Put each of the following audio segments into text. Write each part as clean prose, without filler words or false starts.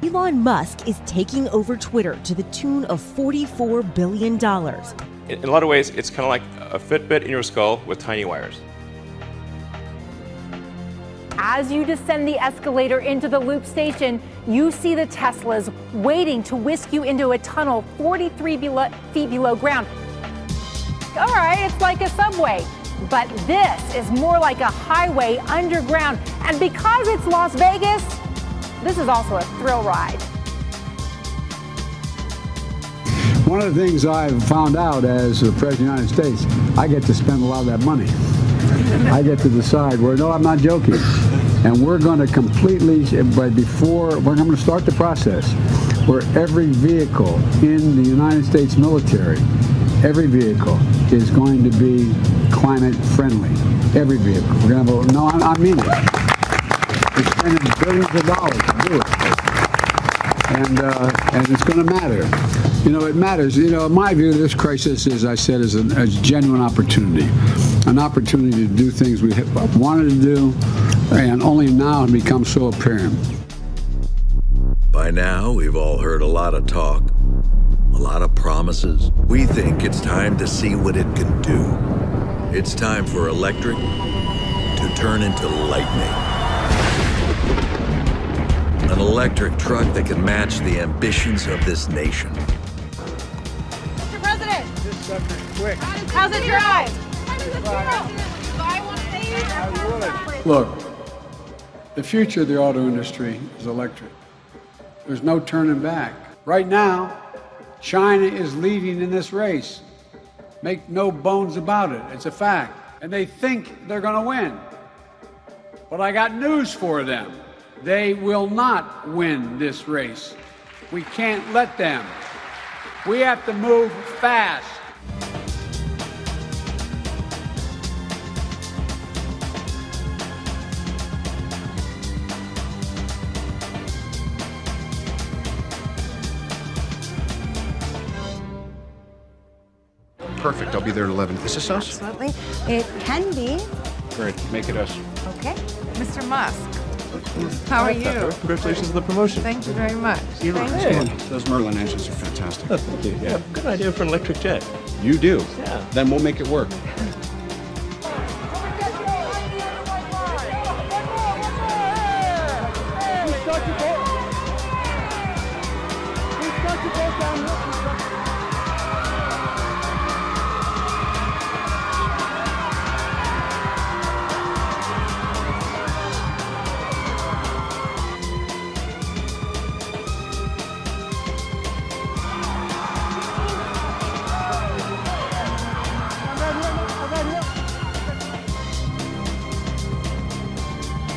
Elon Musk is taking over Twitter to the tune of $44 billion. In a lot of ways, it's kind of like a Fitbit in your skull with tiny wires. As you descend the escalator into the loop station, you see the Teslas waiting to whisk you into a tunnel 43 feet below ground. All right, it's like a subway, but this is more like a highway underground. And because it's Las Vegas, this is also a thrill ride. One of the things I've found out as the President of the United States, I get to spend a lot of that money. I get to decide where, no, I'm not joking. And we're going to completely, but before, we're going to start the process where every vehicle in the United States military, every vehicle is going to be climate friendly. Every vehicle. We're going to have no, I mean it. We're spending billions of dollars to do it. And it's going to matter. You know, it matters. You know, in my view, this crisis, as I said, is a genuine opportunity. An opportunity to do things we wanted to do, and only now have become so apparent. By now, we've all heard a lot of talk, a lot of promises. We think it's time to see what it can do. It's time for electric to turn into lightning. An electric truck that can match the ambitions of this nation. Mr. President! This sucker's quick. How's it drive? Look, the future of the auto industry is electric. There's no turning back. Right now, China is leading in this race. Make no bones about it. It's a fact. And they think they're going to win. But I got news for them. They will not win this race. We can't let them. We have to move fast. Perfect. I'll be there at 11. Is this us? Absolutely. It can be. Great. Make it us. Okay. Mr. Musk, how are you? Congratulations on the promotion. Thank you very much. Those Merlin engines are fantastic. Thank you. Yeah, good idea for an electric jet. You do? Yeah. Then we'll make it work.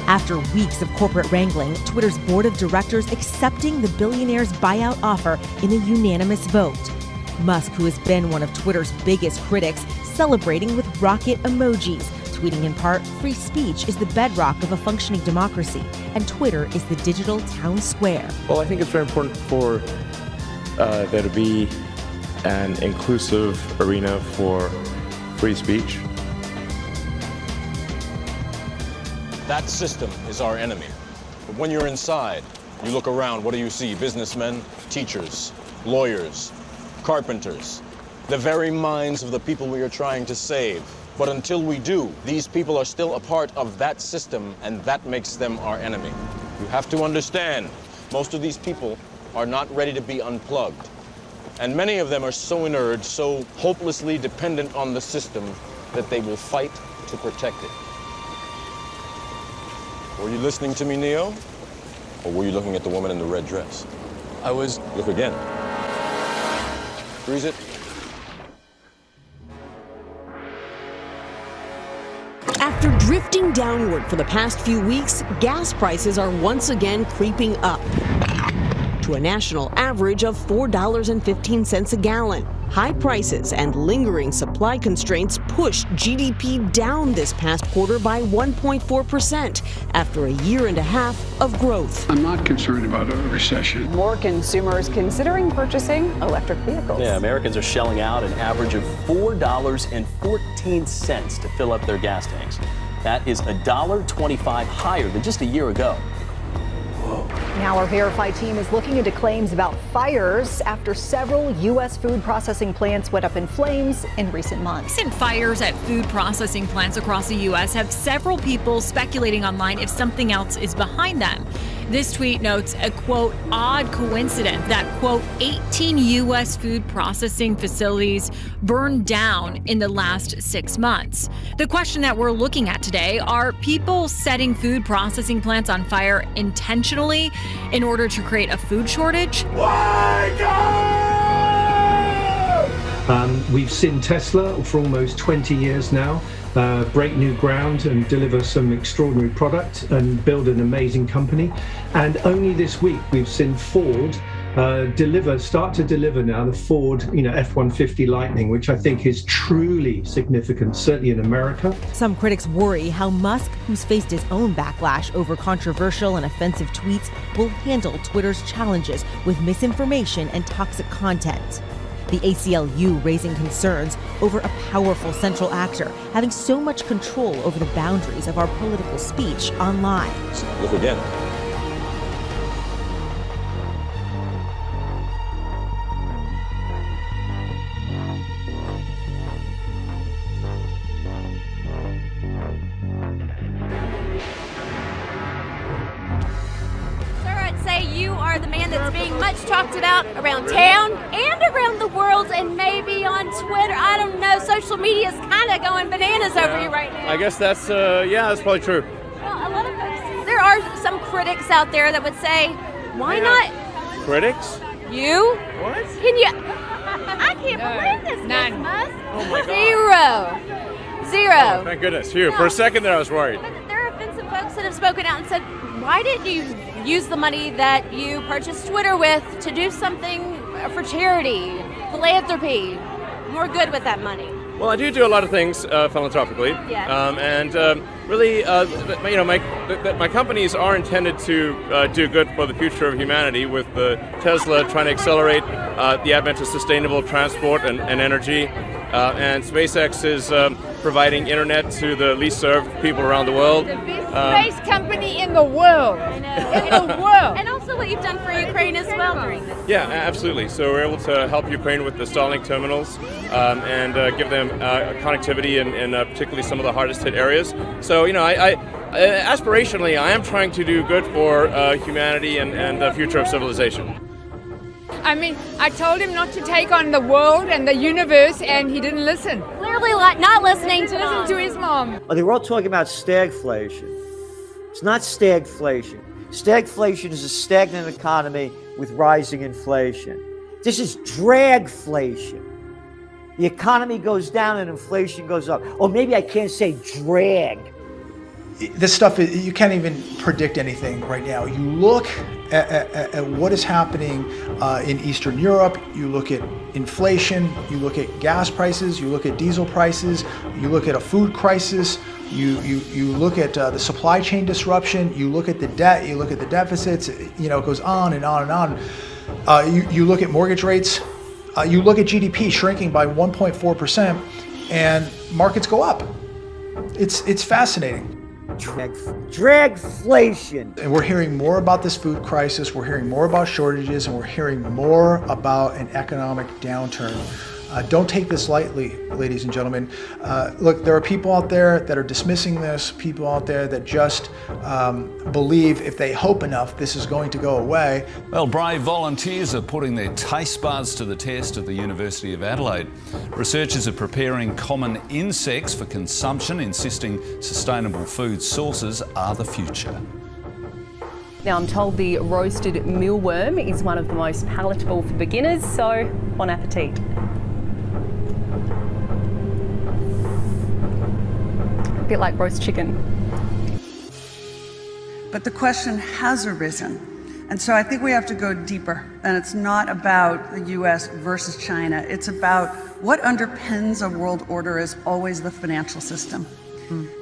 After weeks of corporate wrangling, Twitter's board of directors accepting the billionaire's buyout offer in a unanimous vote. Musk, who has been one of Twitter's biggest critics, celebrating with rocket emojis, tweeting in part, "Free speech is the bedrock of a functioning democracy, and Twitter is the digital town square." Well, I think it's very important for there to be an inclusive arena for free speech. That system is our enemy. But when you're inside, you look around, what do you see? Businessmen, teachers, lawyers, carpenters, the very minds of the people we are trying to save. But until we do, these people are still a part of that system, and that makes them our enemy. You have to understand, most of these people are not ready to be unplugged. And many of them are so inured, so hopelessly dependent on the system, that they will fight to protect it. Were you listening to me, Neo? Or were you looking at the woman in the red dress? I was. Look again. Freeze it. After drifting downward for the past few weeks, gas prices are once again creeping up to a national average of $4.15 a gallon. High prices and lingering supply constraints pushed GDP down this past quarter by 1.4% after a year and a half of growth. I'm not concerned about a recession. More consumers considering purchasing electric vehicles. Yeah, Americans are shelling out an average of $4.14 to fill up their gas tanks. That is $1.25 higher than just a year ago. Whoa. Now our Verify team is looking into claims about fires after several U.S. food processing plants went up in flames in recent months. Recent fires at food processing plants across the U.S. have several people speculating online if something else is behind them. This tweet notes a, quote, odd coincidence that, quote, 18 U.S. food processing facilities burned down in the last 6 months. The question that we're looking at today, are people setting food processing plants on fire intentionally in order to create a food shortage? We've seen Tesla for almost 20 years now break new ground and deliver some extraordinary product and build an amazing company. And only this week we've seen Ford start to deliver now the Ford, F-150 Lightning, which I think is truly significant, certainly in America. Some critics worry how Musk, who's faced his own backlash over controversial and offensive tweets, will handle Twitter's challenges with misinformation and toxic content. The ACLU raising concerns over a powerful central actor having so much control over the boundaries of our political speech online. Look again. You are the man that's being much talked about around town and around the world, and maybe on Twitter. I don't know. Social media is kind of going bananas over you right now. I guess that's that's probably true. Well, a lot of folks, there are some critics out there that would say, why not? Critics? You? What? Can you? I can't believe this, Miss Musk. Oh my God. Zero. Oh, thank goodness. Phew. For a second there I was worried. But there have been some folks that have spoken out and said, why didn't you use the money that you purchased Twitter with to do something for charity, philanthropy, more good with that money? Well, I do a lot of things philanthropically. Yeah. And really, my companies are intended to do good for the future of humanity, with Tesla trying to accelerate the advent of sustainable transport and energy. And SpaceX is providing internet to the least served people around the world. The biggest space company in the world. I know. In the world. And also what you've done for Ukraine as well during this. Yeah, absolutely. So we're able to help Ukraine with the Starlink terminals and give them connectivity in particularly some of the hardest hit areas. So, aspirationally, I am trying to do good for humanity and the future of civilization. I mean, I told him not to take on the world and the universe, and he didn't listen. Clearly not listening to listen to his mom. Oh, they were all talking about stagflation. It's not stagflation. Stagflation is a stagnant economy with rising inflation. This is dragflation. The economy goes down and inflation goes up. Or maybe I can't say drag. This stuff, you can't even predict anything right now. You look at what is happening in Eastern Europe, you look at inflation, you look at gas prices, you look at diesel prices, you look at a food crisis, you look at the supply chain disruption, you look at the debt, you look at the deficits, it goes on and on and on. You look at mortgage rates, you look at GDP shrinking by 1.4%, and markets go up. It's fascinating. Dragflation. And we're hearing more about this food crisis, we're hearing more about shortages, and we're hearing more about an economic downturn. Don't take this lightly, ladies and gentlemen. Look, there are people out there that are dismissing this, people out there that just believe if they hope enough, this is going to go away. Well, brave volunteers are putting their taste buds to the test at the University of Adelaide. Researchers are preparing common insects for consumption, insisting sustainable food sources are the future. Now, I'm told the roasted mealworm is one of the most palatable for beginners, so bon appetit. A bit like roast chicken. But the question has arisen. And so I think we have to go deeper. And it's not about the US versus China. It's about what underpins a world order is always the financial system.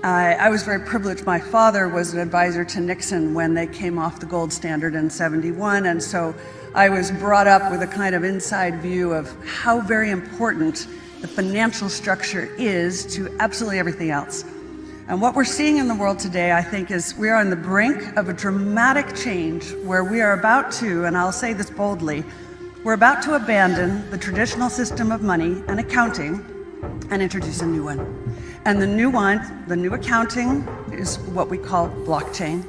I was very privileged. My father was an advisor to Nixon when they came off the gold standard in '71. And so I was brought up with a kind of inside view of how very important the financial structure is to absolutely everything else. And what we're seeing in the world today, I think, is we are on the brink of a dramatic change where we are about to, and I'll say this boldly, we're about to abandon the traditional system of money and accounting and introduce a new one. And the new accounting is what we call blockchain.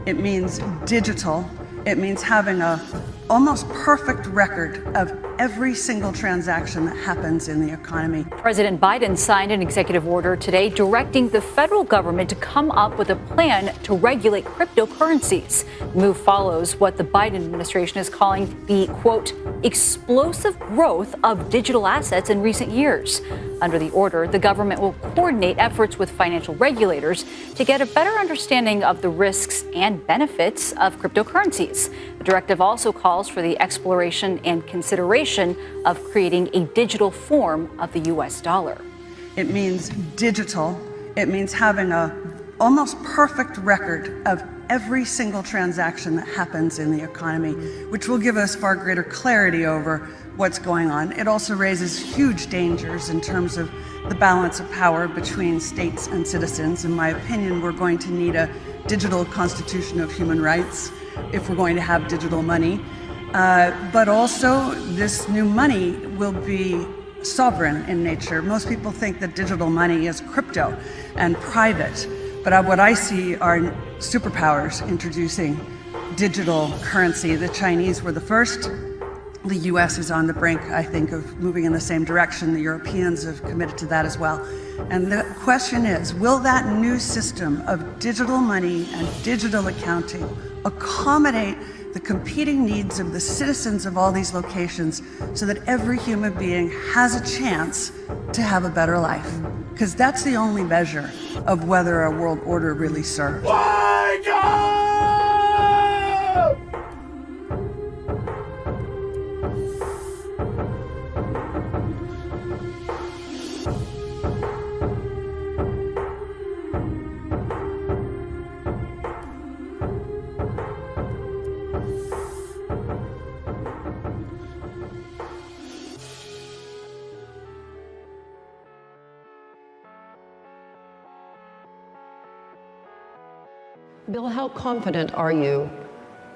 It means digital. It means having a almost perfect record of every single transaction that happens in the economy. President Biden signed an executive order today directing the federal government to come up with a plan to regulate cryptocurrencies. The move follows what the Biden administration is calling the, quote, explosive growth of digital assets in recent years. Under the order, the government will coordinate efforts with financial regulators to get a better understanding of the risks and benefits of cryptocurrencies. The directive also calls for the exploration and consideration of creating a digital form of the U.S. dollar. It means digital. It means having a almost perfect record of every single transaction that happens in the economy, which will give us far greater clarity over what's going on. It also raises huge dangers in terms of the balance of power between states and citizens. In my opinion, we're going to need a digital constitution of human rights if we're going to have digital money. But also, this new money will be sovereign in nature. Most people think that digital money is crypto and private, but what I see are superpowers introducing digital currency. The Chinese were the first. The US is on the brink, I think, of moving in the same direction. The Europeans have committed to that as well. And the question is, will that new system of digital money and digital accounting accommodate the competing needs of the citizens of all these locations so that every human being has a chance to have a better life? Because that's the only measure of whether a world order really serves. Wake up! Bill, how confident are you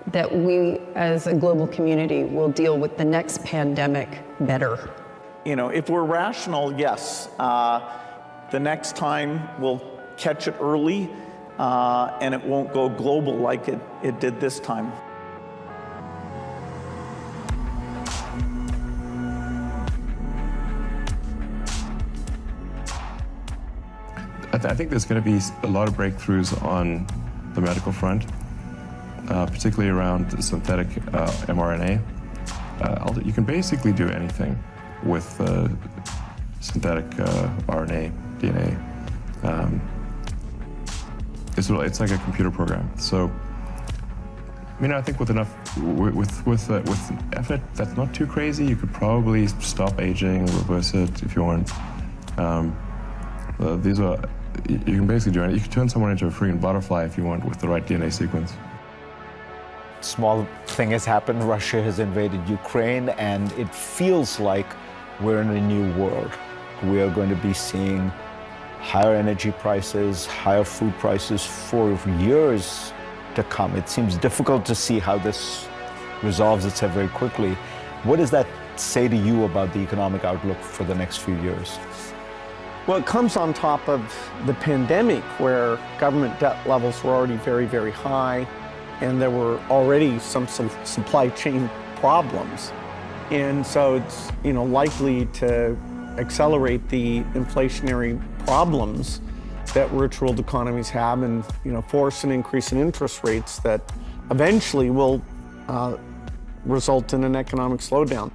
that we as a global community will deal with the next pandemic better? You know, if we're rational, yes. The next time we'll catch it early and it won't go global like it did this time. I think there's going to be a lot of breakthroughs on the medical front, particularly around synthetic mRNA. You can basically do anything with synthetic RNA, DNA. It's like a computer program. So, I think with effort that's not too crazy, you could probably stop aging, reverse it if you want. You can basically do it. You can turn someone into a freaking butterfly if you want with the right DNA sequence. Small thing has happened. Russia has invaded Ukraine, and it feels like we're in a new world. We are going to be seeing higher energy prices, higher food prices for years to come. It seems difficult to see how this resolves itself very quickly. What does that say to you about the economic outlook for the next few years? Well, it comes on top of the pandemic where government debt levels were already very, very high, and there were already some supply chain problems. And so it's likely to accelerate the inflationary problems that rich world economies have and force an increase in interest rates that eventually will result in an economic slowdown.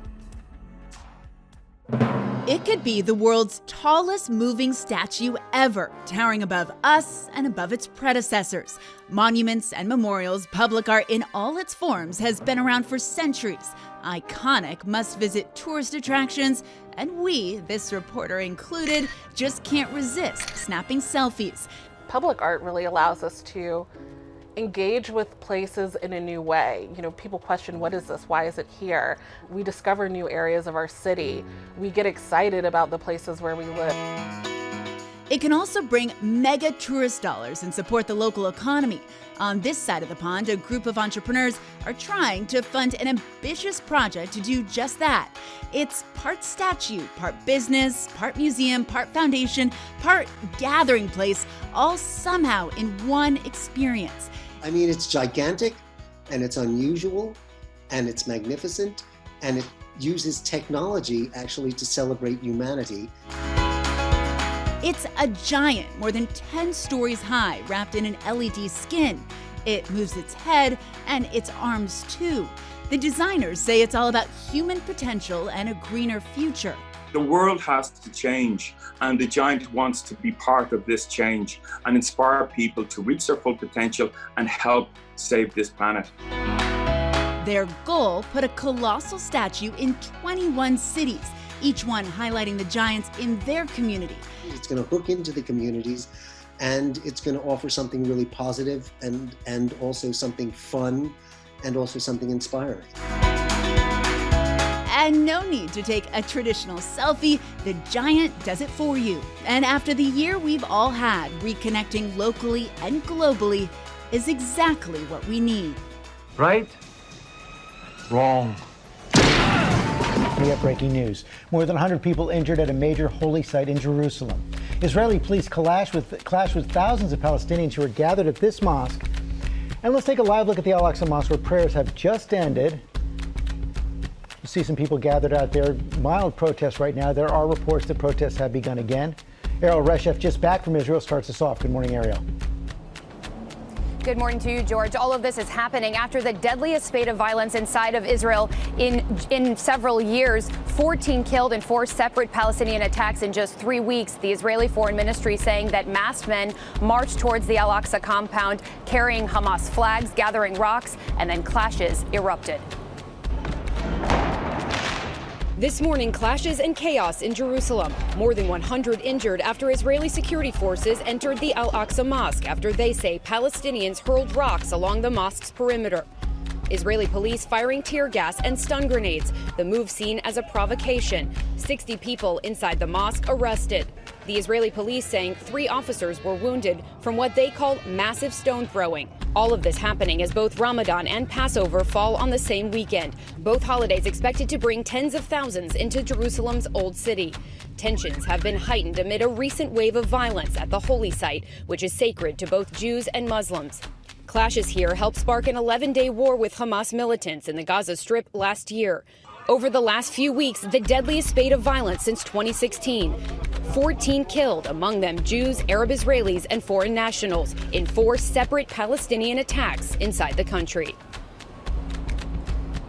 It could be the world's tallest moving statue ever, towering above us and above its predecessors. Monuments and memorials, public art in all its forms has been around for centuries. Iconic must-visit tourist attractions, and we, this reporter included, just can't resist snapping selfies. Public art really allows us to engage with places in a new way. People question, what is this? Why is it here? We discover new areas of our city. We get excited about the places where we live. It can also bring mega tourist dollars and support the local economy. On this side of the pond, a group of entrepreneurs are trying to fund an ambitious project to do just that. It's part statue, part business, part museum, part foundation, part gathering place, all somehow in one experience. I mean, it's gigantic, and it's unusual, and it's magnificent, and it uses technology actually to celebrate humanity. It's a giant, more than 10 stories high, wrapped in an LED skin. It moves its head and its arms too. The designers say it's all about human potential and a greener future. The world has to change, and the giant wants to be part of this change and inspire people to reach their full potential and help save this planet. Their goal, put a colossal statue in 21 cities, each one highlighting the giants in their community. It's going to hook into the communities, and it's going to offer something really positive and also something fun and also something inspiring. And no need to take a traditional selfie, the giant does it for you. And after the year we've all had, reconnecting locally and globally is exactly what we need. Right? Wrong. We have breaking news. More than 100 people injured at a major holy site in Jerusalem. Israeli police clashed with thousands of Palestinians who were gathered at this mosque. And let's take a live look at the Al-Aqsa Mosque, where prayers have just ended. You see some people gathered out there. Mild protests right now. There are reports that protests have begun again. Ariel Reshef, just back from Israel, starts us off. Good morning, Ariel. Good morning to you, George. All of this is happening after the deadliest spate of violence inside of Israel in several years. 14 killed in 4 separate Palestinian attacks in just 3 weeks. The Israeli Foreign Ministry saying that masked men marched towards the Al-Aqsa compound carrying Hamas flags, gathering rocks, and then clashes erupted. This morning, clashes and chaos in Jerusalem. More than 100 injured after Israeli security forces entered the Al-Aqsa Mosque after they say Palestinians hurled rocks along the mosque's perimeter. Israeli police firing tear gas and stun grenades, the move seen as a provocation. 60 people inside the mosque arrested. The Israeli police saying 3 officers were wounded from what they call massive stone throwing. All of this happening as both Ramadan and Passover fall on the same weekend. Both holidays expected to bring tens of thousands into Jerusalem's Old City. Tensions have been heightened amid a recent wave of violence at the holy site, which is sacred to both Jews and Muslims. Clashes here helped spark an 11-day war with Hamas militants in the Gaza Strip last year. Over the last few weeks, the deadliest spate of violence since 2016. 14 killed, among them Jews, Arab Israelis, and foreign nationals, in 4 separate Palestinian attacks inside the country.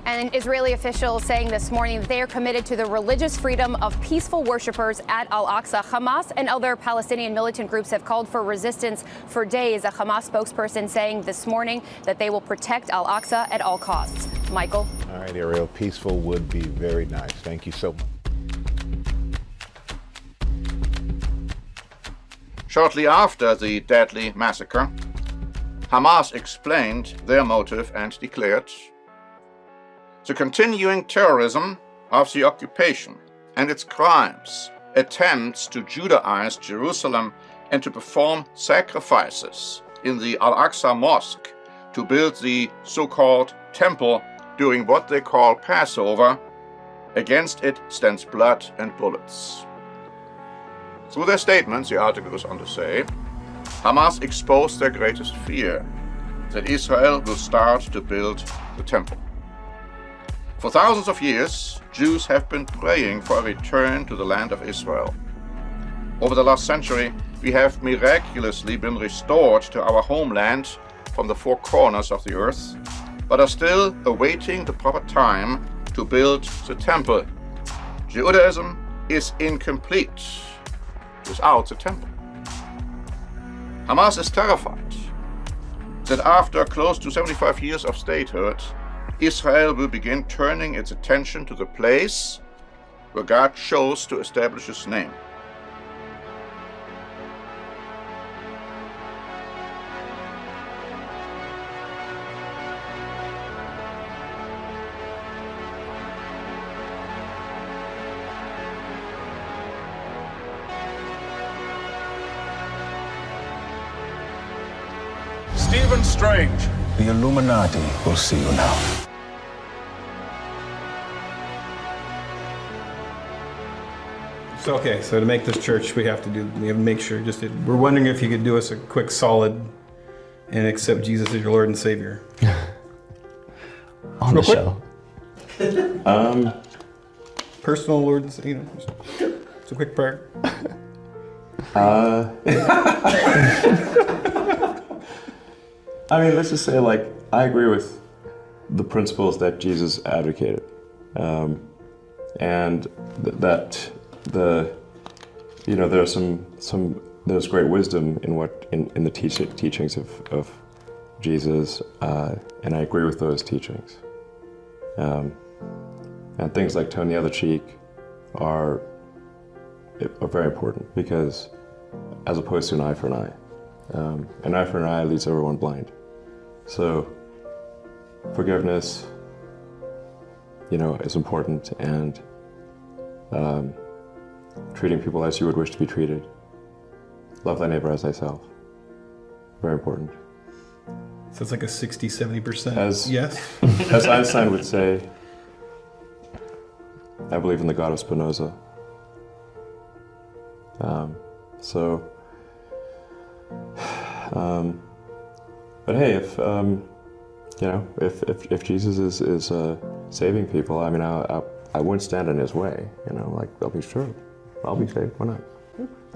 And Israeli officials saying this morning that they are committed to the religious freedom of peaceful worshippers at Al-Aqsa. Hamas and other Palestinian militant groups have called for resistance for days. A Hamas spokesperson saying this morning that they will protect Al-Aqsa at all costs. Michael? All right, Ariel, peaceful would be very nice. Thank you so much. Shortly after the deadly massacre, Hamas explained their motive and declared, "The continuing terrorism of the occupation and its crimes attempts to Judaize Jerusalem and to perform sacrifices in the Al-Aqsa Mosque to build the so-called temple during what they call Passover. Against it stands blood and bullets." Through their statements, the article goes on to say, Hamas exposed their greatest fear, that Israel will start to build the temple. For thousands of years, Jews have been praying for a return to the land of Israel. Over the last century, we have miraculously been restored to our homeland from the 4 corners of the earth, but are still awaiting the proper time to build the temple. Judaism is incomplete without the temple. Hamas is terrified that after close to 75 years of statehood, Israel will begin turning its attention to the place where God chose to establish his name. Stephen Strange. The Illuminati will see you now. So, okay, so to make this church, we have to make sure, we're wondering if you could do us a quick solid and accept Jesus as your Lord and Savior. On the show. Personal Lord and Savior, it's a quick prayer. I mean, let's just say, like, I agree with the principles that Jesus advocated, and that there's there's great wisdom in the teachings of Jesus, and I agree with those teachings. And things like turn the other cheek are very important, because as opposed to an eye for an eye leaves everyone blind. So forgiveness, is important, and treating people as you would wish to be treated. Love thy neighbor as thyself. Very important. So it's like a 60-70% yes? As Einstein would say, I believe in the God of Spinoza. But hey, if Jesus is saving people, I mean, I wouldn't stand in his way. I'll be sure, I'll be saved. Why not?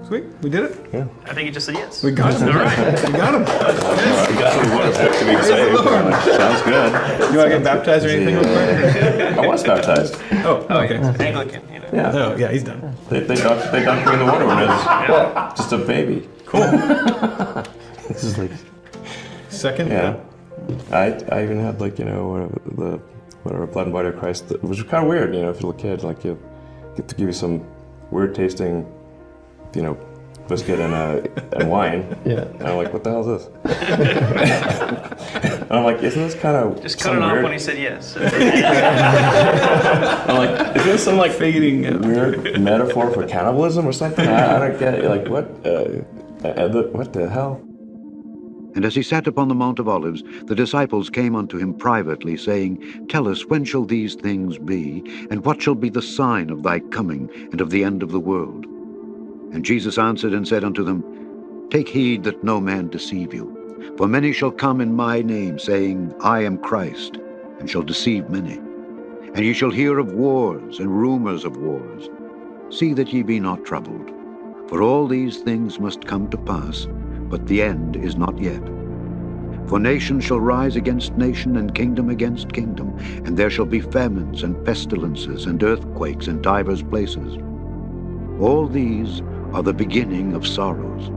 Sweet, we did it. Yeah. I think he just said yes. We got him. All right. We got him. We got him. To be saved. Sounds good. You want to get baptized or anything real quick? I was baptized. Oh, okay. Anglican, Yeah. Oh, yeah, he's done. They dunked me in the water when I was just a baby. Cool. This is like second. Yeah. I even had the blood and body of Christ, which was kind of weird, if you're a little kid, you get to give you some weird tasting, biscuit and wine. Yeah. And I'm like, what the hell is this? And I'm like, isn't this kind of just cut it off when he said yes. I'm like, isn't this some fading weird metaphor for cannibalism or something? I don't get it. Like, what? What the hell? And as he sat upon the Mount of Olives, the disciples came unto him privately, saying, Tell us, when shall these things be? And what shall be the sign of thy coming and of the end of the world? And Jesus answered and said unto them, Take heed that no man deceive you. For many shall come in my name, saying, I am Christ, and shall deceive many. And ye shall hear of wars and rumors of wars. See that ye be not troubled. For all these things must come to pass, but the end is not yet. For nation shall rise against nation, and kingdom against kingdom, and there shall be famines and pestilences and earthquakes in divers places. All these are the beginning of sorrows.